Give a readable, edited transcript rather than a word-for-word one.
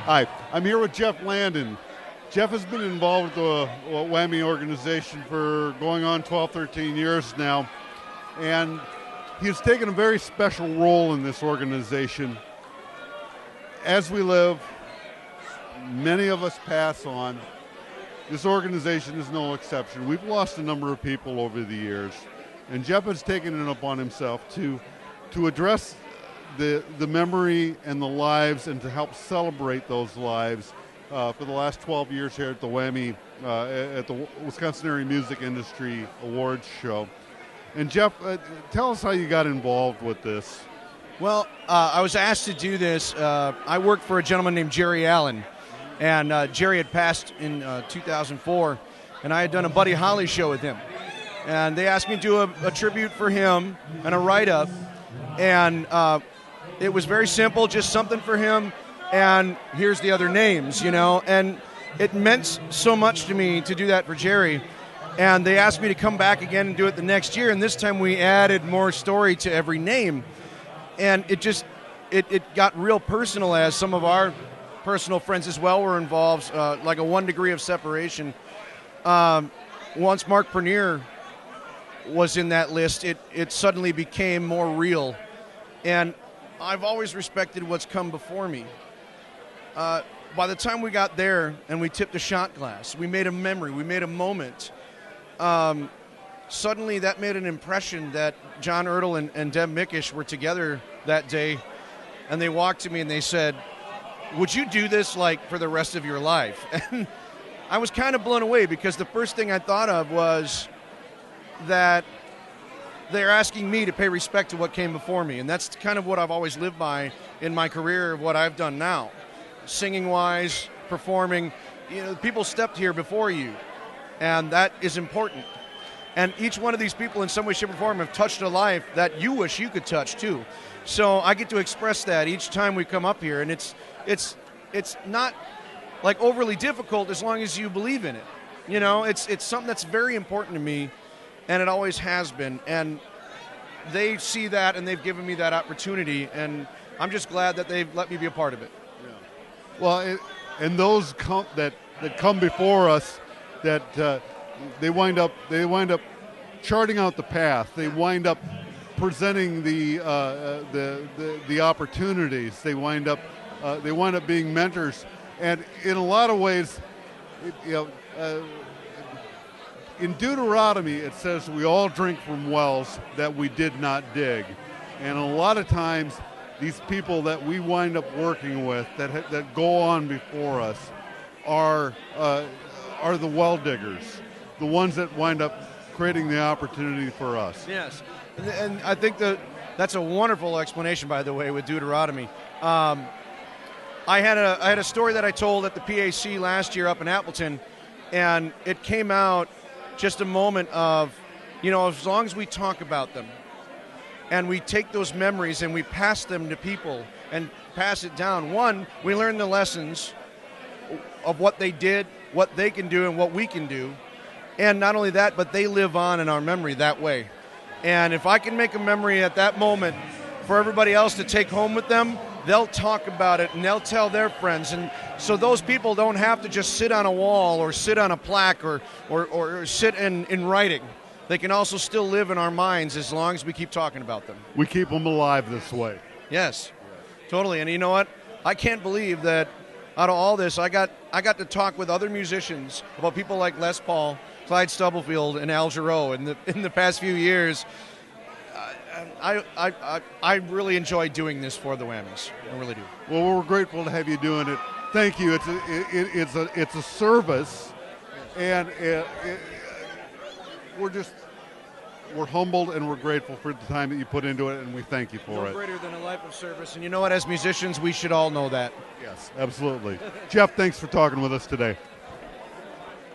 Hi, I'm here with Geoff Landon. Geoff has been involved with the WAMI organization for going on 12, 13 years now, and he's taken a very special role in this organization. As we live, many of us pass on. This organization is no exception. We've lost a number of people over the years, and Geoff has taken it upon himself to address the memory and the lives and to help celebrate those lives for the last 12 years here at the WAMI, at the Wisconsin Area Music Industry Awards Show. And Geoff, tell us how you got involved with this. Well, I was asked to do this. I worked for a gentleman named Jerry Allen, and Jerry had passed in 2004, and I had done a Buddy Holly show with him. And they asked me to do a tribute for him and a write-up, and it was very simple, just something for him, and here's the other names, you know. And it meant so much to me to do that for Jerry. And they asked me to come back again and do it the next year, and this time we added more story to every name. And it got real personal, as some of our personal friends as well were involved, like a 1 degree of separation. Once Mark Pernier was in that list, it suddenly became more real. And I've always respected what's come before me. By the time we got there and we tipped a shot glass, we made a memory, we made a moment. Suddenly that made an impression that John Ertl and Deb Mickish were together that day, and they walked to me and they said, "Would you do this like for the rest of your life?" And I was kind of blown away, because the first thing I thought of was that they're asking me to pay respect to what came before me, and that's kind of what I've always lived by in my career of what I've done now. Singing-wise, performing, you know, people stepped here before you, and that is important. And each one of these people in some way, shape, or form have touched a life that you wish you could touch too. So I get to express that each time we come up here, and it's not like overly difficult as long as you believe in it. You know, it's something that's very important to me, and it always has been. And they see that, and they've given me that opportunity, and I'm just glad that they've let me be a part of it. Yeah. Well, and those that come before us, that they wind up charting out the path. They wind up presenting the opportunities. They wind up being mentors, and in a lot of ways, in Deuteronomy, it says we all drink from wells that we did not dig. And a lot of times, these people that we wind up working with that go on before us are the well diggers, the ones that wind up creating the opportunity for us. Yes, and I think that's a wonderful explanation, by the way, with Deuteronomy. I had a story that I told at the PAC last year up in Appleton, and it came out just a moment of, you know, as long as we talk about them and we take those memories and we pass them to people and pass it down, one, we learn the lessons of what they did, what they can do, and what we can do. And not only that, but they live on in our memory that way. And if I can make a memory at that moment for everybody else to take home with them, they'll talk about it and they'll tell their friends. And so those people don't have to just sit on a wall or sit on a plaque or sit in writing. They can also still live in our minds as long as we keep talking about them. We keep them alive this way. Yes, totally. And you know what? I can't believe that out of all this, I got to talk with other musicians about people like Les Paul, Clyde Stubblefield, and Al Jarreau in the past few years. I really enjoy doing this for the Whammies. I really do. Well, we're grateful to have you doing it. Thank you. It's a service, and we're humbled and we're grateful for the time that you put into it, and we thank you for it. No greater than a life of service, and you know what? As musicians, we should all know that. Yes, absolutely. Geoff, thanks for talking with us today.